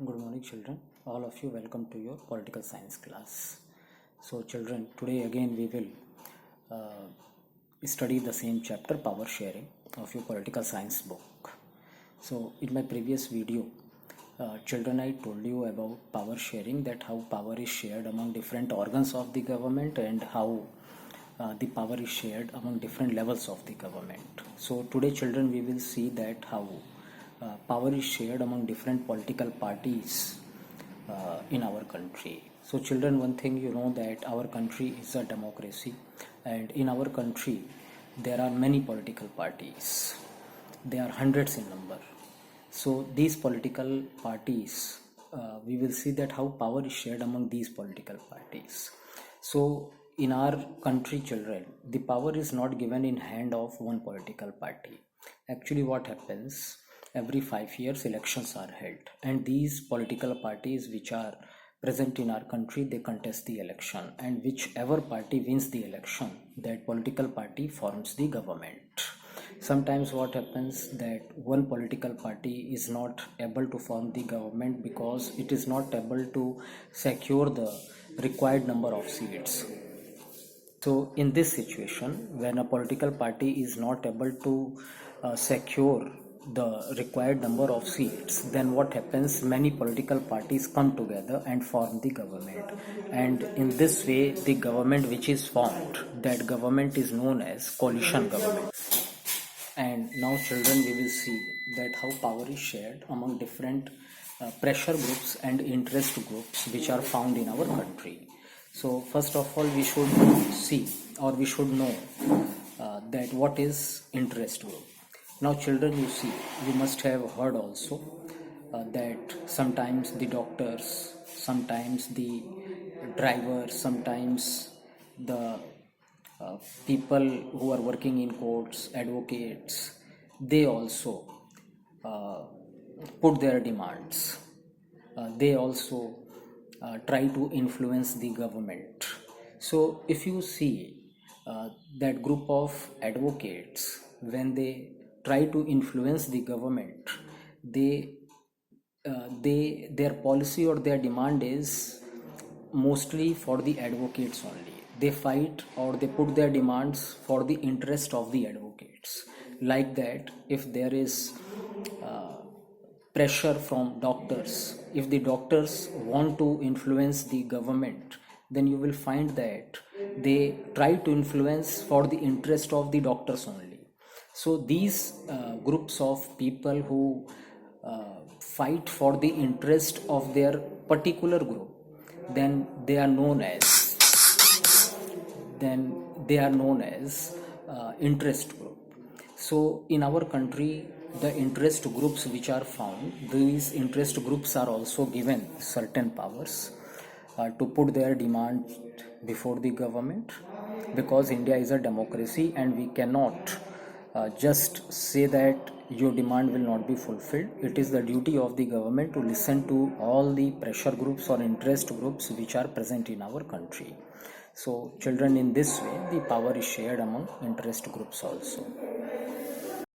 Good morning, children. All of you, welcome to your political science class. So, children, today again we will study the same chapter, power sharing, of your political science book. So, in my previous video, children, I told you about power sharing, that how power is shared among different organs of the government and how the power is shared among different levels of the government. So, today, children, we will see that how power is shared among different political parties in our country. So, children, one thing you know that our country is a democracy, and in our country there are many political parties. They are hundreds in number. So, these political parties, we will see that how power is shared among these political parties. So, in our country, children, the power is not given in hand of one political party. Actually, what happens? Every 5 years elections are held, and these political parties which are present in our country, they contest the election, and whichever party wins the election, that political party forms the government. Sometimes what happens that one political party is not able to form the government because it is not able to secure the required number of seats. So in this situation, when a political party is not able to secure the required number of seats, then what happens? Many political parties come together and form the government, and in this way the government which is formed, that government is known as coalition government. And now, children, we will see that how power is shared among different pressure groups and interest groups which are found in our country. So first of all, we should see, or we should know that what is interest group. Now, children, you see, you must have heard also that sometimes the doctors, sometimes the drivers, sometimes the people who are working in courts, advocates, they also put their demands. They also try to influence the government. So, if you see that group of advocates, when they try to influence the government, their policy or their demand is mostly for the advocates only. They fight or they put their demands for the interest of the advocates. Like that, if there is pressure from doctors, if the doctors want to influence the government, then you will find that they try to influence for the interest of the doctors only. So these groups of people who fight for the interest of their particular group, then they are known as interest group. So in our country, the interest groups which are found, these interest groups are also given certain powers to put their demand before the government, because India is a democracy and we cannot just say that your demand will not be fulfilled. It is the duty of the government to listen to all the pressure groups or interest groups which are present in our country. So children, in this way the power is shared among interest groups also.